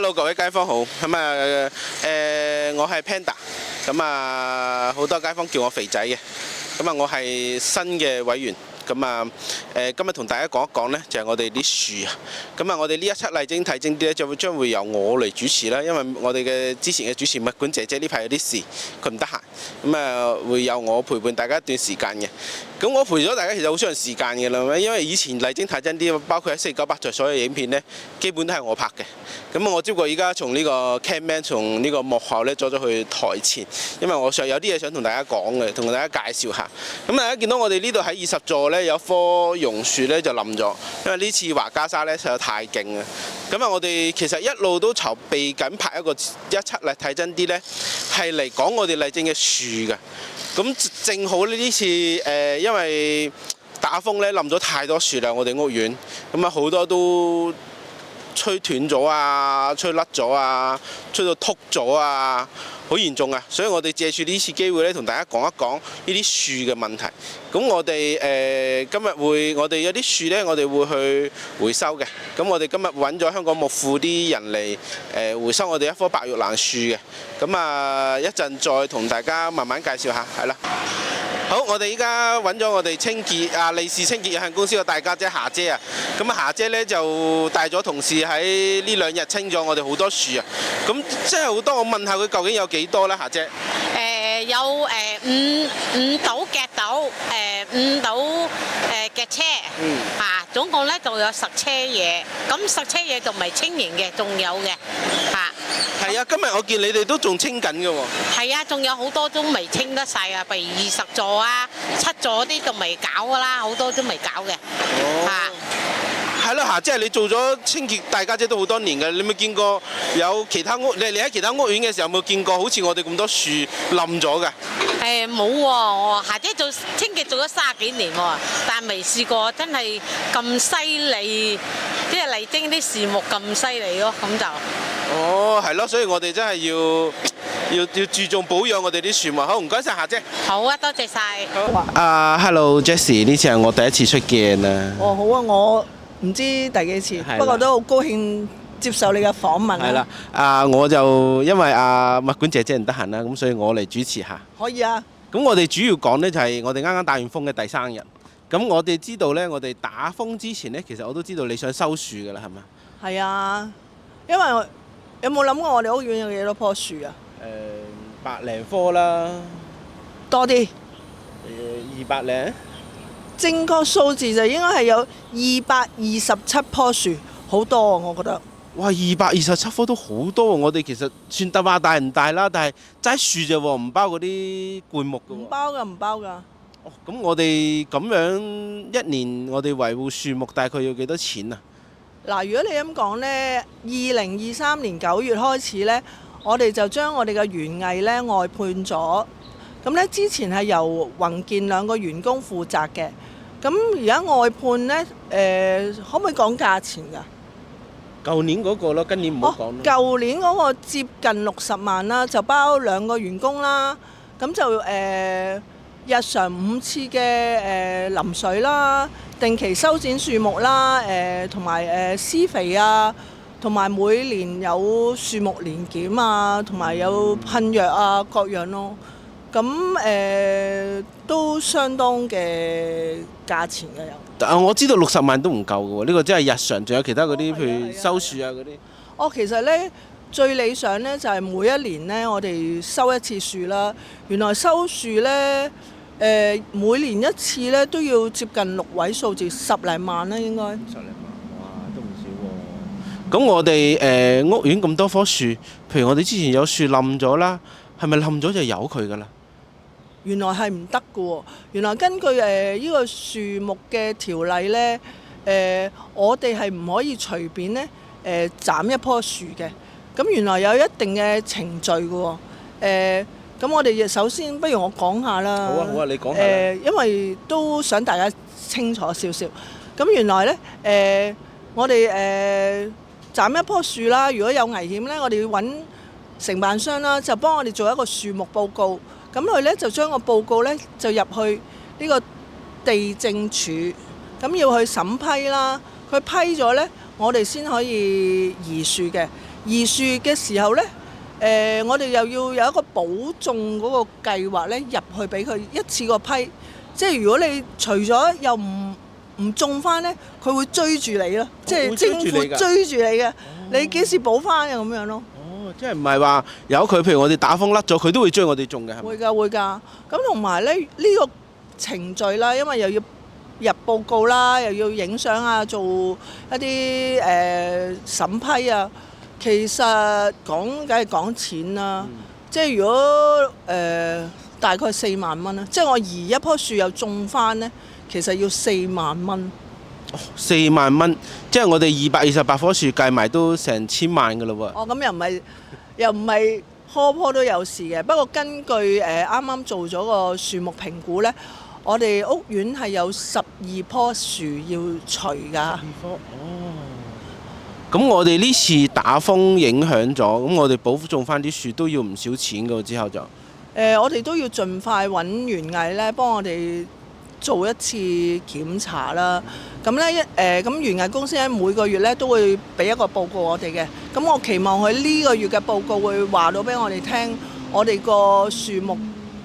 Hello， 各位街坊好。咁我係 Panda。咁好多街坊叫我肥仔嘅。咁我係新嘅委員。咁今日同大家講一講呢，就係我哋啲樹啊。咁我哋呢一輯麗晶睇真啲呢，將會由我嚟主持啦。因為我哋嘅之前嘅主持物管姐姐呢排有啲事，佢唔得閒。咁會有我陪伴大家一段時間嘅。咁我陪咗大家其實好長時間嘅啦，因為以前麗晶睇真啲，包括喺498在所有影片呢，基本都係我拍嘅。咁我只不過而家從呢個 camman 從呢個幕後呢，咗去台前，因為我有啲嘢想同大家講嘅，同大家介紹下。咁大家見到我哋呢度喺20座呢，有棵榕樹呢就冧咗，因為呢次華家沙呢實在太勁啊！咁我哋其實一路都籌備緊拍一輯嚟睇真啲呢，係嚟講我哋麗晶嘅樹嘅。咁正好呢次因為打風呢，冧咗太多樹啦，我哋屋苑咁好多都吹斷咗啊，吹甩咗啊，吹到禿咗啊，好嚴重啊！所以我哋借住呢次機會咧，同大家講一講呢啲樹嘅問題。咁我哋今日我哋有啲樹咧，我哋會去回收嘅。咁我哋今日揾咗香港木庫啲人嚟回收我哋一棵白玉蘭樹嘅。咁一陣再同大家慢慢介紹下，係啦。好，我哋依家揾咗我哋利是清潔有限公司嘅大家姐霞姐啊。咁霞姐呢，就帶咗同事喺呢2日清咗我哋好多樹啊。咁真係好多，我問下佢究竟有幾多呢？霞姐？有五斗夾斗，5斗夾車，總共呢就有10車嘢。咁10車嘢仲未清完嘅，仲有嘅，係啊，今日我見你哋都仲清緊嘅喎。係啊，仲有好多都未清得晒啊，譬如20座啊、7座啲仲未搞噶啦，好多都未搞嘅。係咯，霞姐，你做咗清潔大家姐都好多年嘅，你有冇見過有其他你喺其他屋苑嘅時候有冇見過好似我哋咁多樹冧咗㗎？冇喎，霞姐做清潔做咗30幾年喎，但未試過真係咁犀利，即係麗晶啲樹木咁犀利咯，咁就。係咯，所以我哋真係要注重保養我哋啲樹木。好，唔該晒霞姐。好啊，多謝晒。Hello Jessie， 呢次係我第一次出鏡啊。好啊，我唔知第幾次，不過都好高興接受你嘅訪問。係啦，我就因為物管姐姐唔得閒啦，咁所以我嚟主持下。可以啊。咁我哋主要講呢，就係我哋啱啱打完風嘅第3日。咁我哋知道呢，我哋打風之前呢，其實我都知道你想收樹㗎啦，係咪？係啊，因為有冇諗過我哋屋苑有幾多棵樹啊？100零棵啦。多啲。200零。正確數字就應該係有227棵樹，好多啊！我覺得。哇，227棵都好多喎！我哋其實算得話大唔大啦，但係齋樹啫喎，唔包嗰啲灌木㗎喎。唔包㗎，唔包㗎。咁我哋咁樣一年，我哋維護樹木大概要幾多錢啊？嗱，如果你咁講呢，2023年9月開始呢，我哋就將我哋嘅園藝呢外判咗。咁呢之前係由宏建2個員工負責嘅。咁而家外判呢，可唔可以講價錢㗎？舊年嗰個咯，今年唔好講咯。舊年嗰個接近60萬啦，就包2個員工啦。咁就日常5次嘅淋水啦，定期修剪樹木啦，同埋施肥啊，同埋每年有樹木年檢啊，同埋有噴藥啊，各樣咯。咁都相當嘅價錢嘅有。但我知道60萬都唔夠嘅喎，呢個真係日常，仲有其他嗰啲，譬如收樹啊嗰啲。其實呢，最理想呢就係每一年呢，我哋收一次樹啦。原來收樹呢，每年一次呢都要接近6位數字，10零萬啦應該。10零萬，哇，都唔少喎。咁我哋屋苑咁多棵樹，譬如我哋之前有樹冧咗啦，係咪冧咗就由佢㗎啦？原來係唔得嘅喎，原來根據呢個樹木嘅條例呢，我哋係唔可以隨便呢斬一棵樹嘅。咁原來有一定嘅程序嘅喎。咁我哋首先不如我講下啦。好啊，你講下。因為都想大家清楚少少。咁原來呢，我哋斬一棵樹啦，如果有危險呢，我哋要揾承辦商啦，就幫我哋做一個樹木報告。咁佢呢就將個報告呢就入去呢個地政處，咁要去審批啦。佢批咗呢，我哋先可以移樹嘅。移樹嘅時候呢，我哋又要有一個保種嗰個計劃呢，入去俾佢一次過批。即係如果你除咗又唔種翻呢，佢會追住你咯，即係政府追住你嘅，你幾時補翻啊咁樣咯？哦，即係唔係話有佢，譬如我哋打風甩咗，佢都會追我哋種嘅，係咪？會㗎會㗎。咁同埋咧呢個程序啦，因為又要入報告啦，又要影相啊，做一啲審批啊。其實梗係講錢啦。即係如果大概4萬蚊啦，即係我移一棵樹又種翻咧，其實要4萬蚊。4萬蚊，即係我哋228棵樹計埋都成1000萬㗎咯喎。哦，咁又唔係棵都有事嘅。不過根據啱啱做咗個樹木評估咧，我哋屋苑係有12棵樹要除㗎。12棵，哦。咁我哋呢次打風影響咗，咁我哋保種翻啲樹都要唔少錢㗎喎。之後就我哋都要盡快揾園藝咧，幫我哋做一次檢查啦。咁咧咁園藝公司咧每個月咧都會俾一個報告我哋嘅。咁我期望佢呢個月嘅報告會話到俾我哋聽，我哋個樹木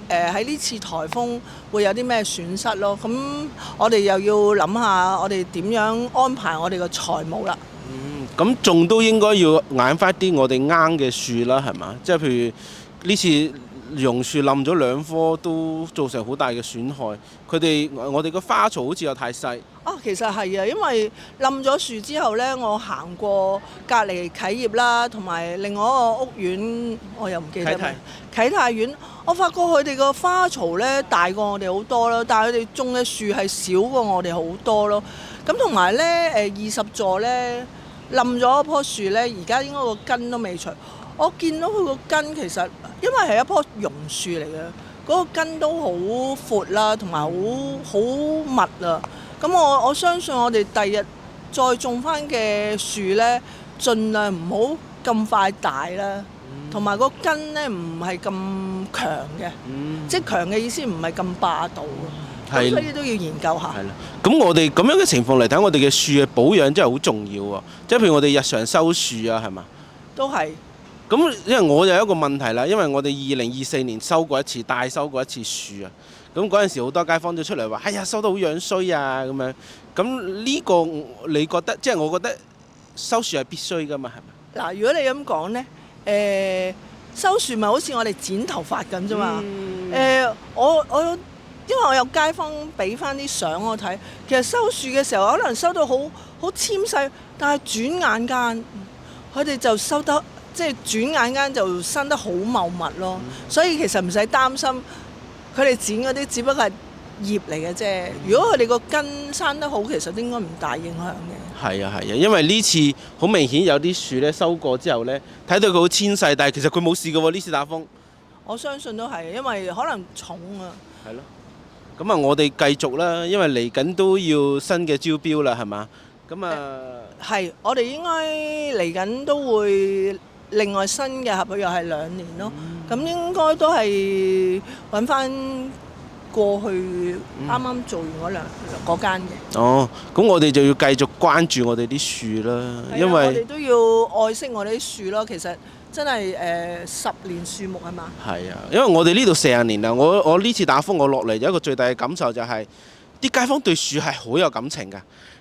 喺呢次颱風會有啲咩損失咯。咁我哋又要諗下我哋點樣安排我哋個財務啦。咁種都應該要揀翻啲我哋啱嘅樹啦，係嘛？即係譬如呢次榕樹冧咗2棵，都造成好大嘅損害。我哋個花槽好似又太細。其實係啊，因為冧咗樹之後呢，我行過隔離啟業啦，同埋另外一個屋苑，我又唔記得啟泰苑，我發覺佢哋個花槽呢大過我哋好多啦，但係佢哋種嘅樹係少過我哋好多咯。咁同埋呢，20座呢冧咗一棵樹呢，而家應該個根都未除。我見到佢個根其實因為係一棵榕樹嚟嘅，嗰個根都好闊啦，同埋好密啊。咁我相信我哋第日再種翻嘅樹呢，盡量唔好咁快大啦，同埋個根呢唔係咁強嘅，即係強嘅意思唔係咁霸道。咁所以都要研究下。係啦，咁我哋咁樣嘅情況嚟睇，我哋嘅樹嘅保養真係好重要喎。即係譬如我哋日常收樹啊，係嘛？都係。咁因為我有一個問題啦，因為我哋2024年收過一次，大收過一次樹啊。咁嗰陣時好多街坊都出嚟話：哎呀，收得好樣衰啊咁樣。咁呢個你覺得，即係我覺得收樹係必須㗎嘛，係咪？嗱，如果你咁講呢，收樹咪好似我哋剪頭髮咁啫嘛。我因為我有街坊俾翻啲相我睇，其實收樹嘅時候可能收到好纖細，但係轉眼間佢哋就收得即係轉眼間就生得好茂密咯。所以其實唔使擔心，佢哋剪嗰啲只不過係葉嚟嘅啫。如果佢哋個根生得好，其實應該唔大影響嘅。係啊，因為呢次好明顯有啲樹咧收過之後咧，睇到佢好纖細，但係其實佢冇事嘅喎。呢次打風，我相信都係，因為可能重啊。係咯。咁啊，我哋繼續啦，因為嚟緊都要新嘅招標啦，係嘛？咁啊，係，我哋應該嚟緊都會另外新嘅合約又係2年咯。咁應該都係揾翻過去啱啱做完嗰間嘅。哦，咁我哋就要繼續關注我哋啲樹啦，因為我哋都要愛惜我哋啲樹咯。其實真係10年樹木係嘛？係啊，因為我哋呢度40年啦。我呢次打風我落嚟有一個最大嘅感受就係啲街坊對樹係好有感情㗎。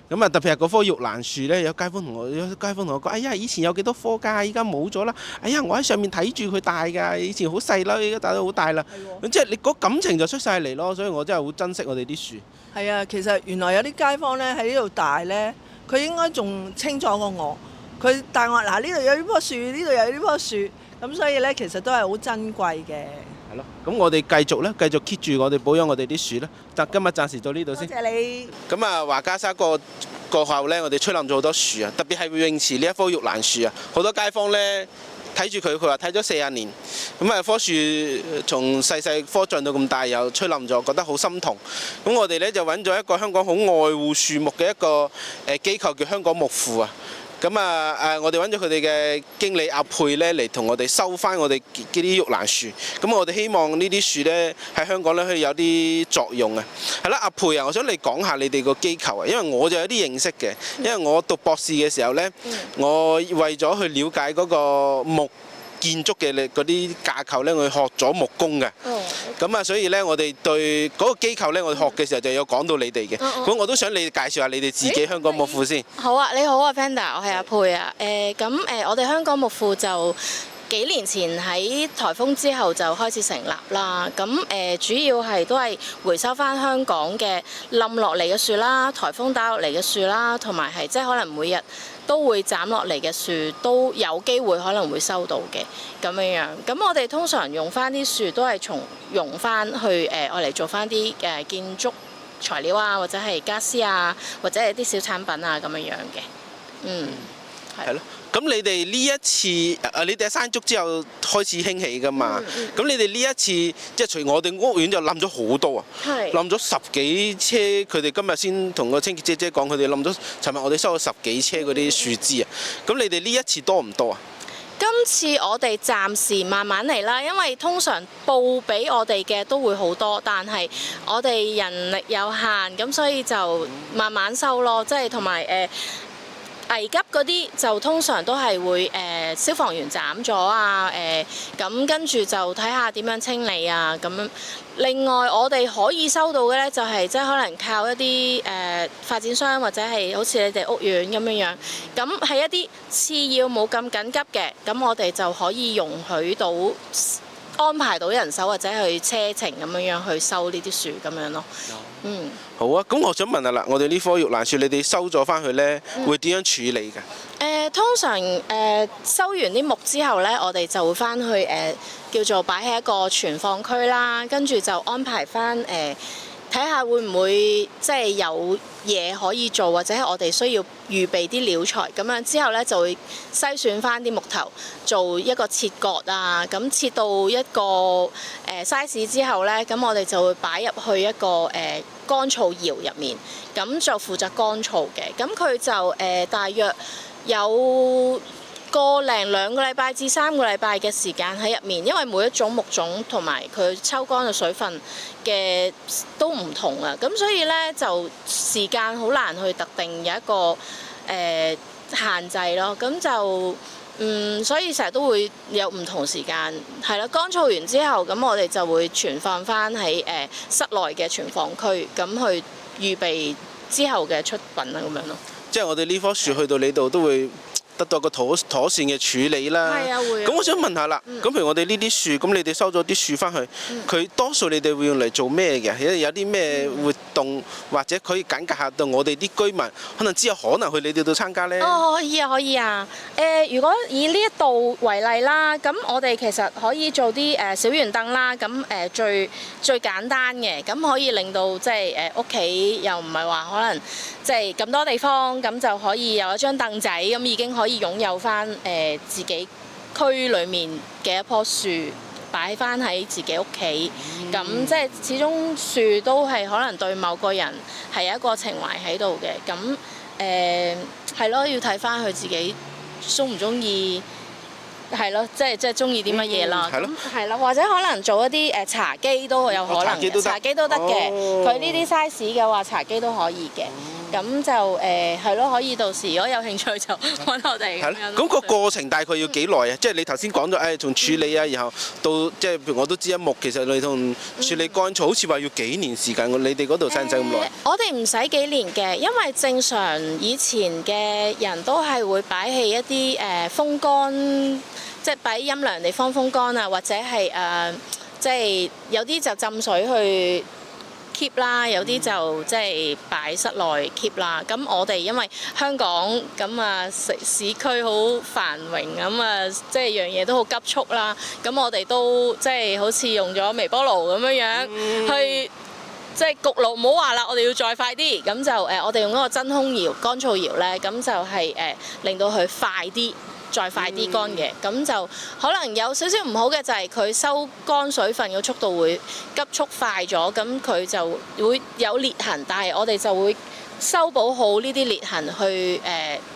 咁啊，特別係嗰棵玉蘭樹咧，有街坊同我講：哎呀，以前有幾多棵㗎，依家冇咗啦。哎呀，我喺上面睇住佢大㗎，以前好細啦，依家大到好大啦。咁即係你嗰感情就出晒嚟咯，所以我真係好珍惜我哋啲樹。係啊，其實原來有啲街坊咧喺呢度大咧，佢應該仲清楚過我。佢帶我嗱，呢度有呢棵樹，呢度有呢棵樹，咁所以咧其實都係好珍貴嘅。係咯，咁我哋繼續咧，繼續 keep 住我哋保養我哋啲樹咧。今日暫時到呢度先。多謝你。咁啊，華家沙過後咧，我哋吹冧咗好多樹啊，特別係泳池呢一棵玉蘭樹啊，好多街坊咧睇住佢話睇咗40年，咁啊棵樹從細棵長到咁大，又吹冧咗，覺得好心痛。咁我哋咧就揾咗一個香港好愛護樹木嘅一個機構，叫香港木庫啊。咁我哋揾咗佢哋嘅經理阿佩咧嚟同我哋收翻我哋啲玉蘭樹。咁我哋希望呢啲樹咧喺香港咧可以有啲作用啊。係啦，阿佩啊，我想你講下你哋個機構啊，因為我就有啲認識嘅，因為我讀博士嘅時候咧，我為咗去了解嗰個木建築嘅嗰啲架構咧，我學咗木工嘅。咁所以咧，我哋對嗰個機構咧，我哋學嘅時候就有講到你哋嘅。咁我都想你介紹下你哋自己香港木庫先。好啊，你好啊 Panda， 我係阿佩啊。我哋香港木庫就幾年前喺颱風之後就開始成立啦。主要係都係回收翻香港嘅冧落嚟嘅樹啦、颱風打落嚟嘅樹啦，同埋係即係可能每日都會斬落嚟嘅樹都有機會可能會收到嘅咁樣。咁我哋通常用翻啲樹都係用翻去愛嚟做翻啲建築材料啊，或者係家私啊，或者係啲小產品啊咁樣嘅。係咯。咁你哋呢一次你哋喺山竹之後開始興起㗎嘛？咁你哋呢一次即係除我哋屋苑就冧咗好多啊，冧咗10幾車。佢哋今日先同個清潔姐姐講，佢哋冧咗。尋日我哋收咗10幾車嗰啲樹枝啊。咁你哋呢一次多唔多啊？今次我哋暫時慢慢嚟啦，因為通常報俾我哋嘅都會好多，但係我哋人力有限，咁所以就慢慢收咯。即係同埋危急嗰啲就通常都係會消防員斬咗啊，咁跟住就睇下點樣清理啊咁樣。另外我哋可以收到嘅呢，就係即係可能靠一啲發展商或者係好似你哋屋苑咁樣，咁係一啲次要冇咁緊急嘅，咁我哋就可以容許到安排到人手或者去車程咁樣去收呢啲樹咁樣咯。好啊，咁我想問下啦，我哋呢棵玉蘭樹你哋收咗翻去呢，會點樣處理㗎？通常收完啲木之後呢，我哋就會翻去叫做擺喺一個存放區啦，跟住就安排翻睇下會唔會即係有嘢可以做，或者係我哋需要預備啲料材咁樣之後呢，就會篩選翻啲木頭做一個切割啊，咁切到一個size 之後呢，咁我哋就會擺入去一個乾燥窯入面，咁就負責乾燥嘅。咁佢就大約有個零2個禮拜至3個禮拜嘅時間喺入面，因為每一種木種同埋佢抽乾嘅水分嘅都唔同啊，咁所以呢，就時間好難去特定有一個限制咯。咁就所以成日都會有唔同時間，係啦。乾燥完之後，咁我哋就會存放翻喺室內嘅存放區，咁去預備之後嘅出品啊咁樣咯。即係我哋呢棵樹去到你度都會得到個妥善嘅處理啦。係啊，會。咁我想問下啦，咁譬如我哋呢啲樹，咁你哋收咗啲樹翻去，佢多數你哋會用嚟做咩嘅？有啲咩活動，或者可以簡介下到我哋啲居民，可能之後可能去你哋度參加呢？可以啊，可以啊。如果以呢一度為例啦，咁我哋其實可以做啲小圓凳啦。咁最簡單嘅，咁可以令到即係屋企又唔係話可能即係咁多地方，咁就可以有一張凳仔，咁已經可以擁有翻自己區裡面嘅一棵樹擺翻喺自己屋企。咁即係始終樹都係可能對某個人係有一個情懷喺度嘅。咁係咯，要睇翻佢自己鍾唔鍾意。係咯，即係中意啲乜嘢啦。係啦，或者可能做一啲茶几都有可能嘅。茶几都得嘅。佢呢啲 size 嘅話，茶几都可以嘅。咁就係咯，可以到時如果有興趣就揾我哋。係咯。咁個過程大概要幾耐啊？即係你頭先講咗，從處理啊，然後到即係譬如我都知一木其實你同處理乾燥，好似話要幾年時間。你哋嗰度使唔使咁耐？我哋唔使幾年嘅，因為正常以前嘅人都係會擺喺一啲風乾。即係擺陰涼地方風乾啊，或者係即係有啲就浸水去 keep 啦，有啲就即係擺室內 keep 啦。咁我哋因為香港咁啊市區好繁榮，咁啊即係樣嘢都好急促啦。咁我哋都即係好似用咗微波爐咁樣去即係焗爐，唔好話啦，我哋要再快啲。咁就我哋用嗰個真空窯、乾燥窯咧，咁就係令到佢快啲。再快啲乾嘅，咁就可能有少少唔好嘅就係佢收乾水分嘅速度會急速快咗，咁佢就會有裂痕，但係我哋就會修補好呢啲裂痕去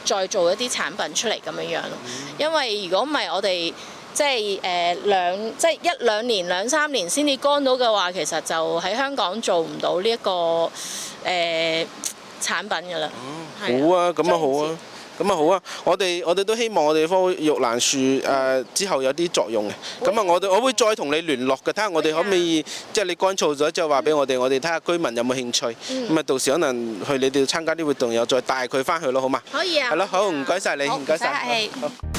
再做一啲產品出嚟咁樣咯。因為如果唔係我哋即係一兩年兩三年先至乾到嘅話，其實就喺香港做唔到呢一個產品㗎啦。好啊，咁啊好啊。咁啊好啊！我哋都希望我哋棵玉蘭樹之後有啲作用嘅。咁啊，我會再同你聯絡嘅，睇下我哋可唔可以即係你乾燥咗之後話俾我哋睇下居民有冇興趣。咁啊，到時可能去你哋參加啲活動，又再帶佢翻去咯，好嘛？可以啊。係咯，好，唔該晒你，唔該晒。好。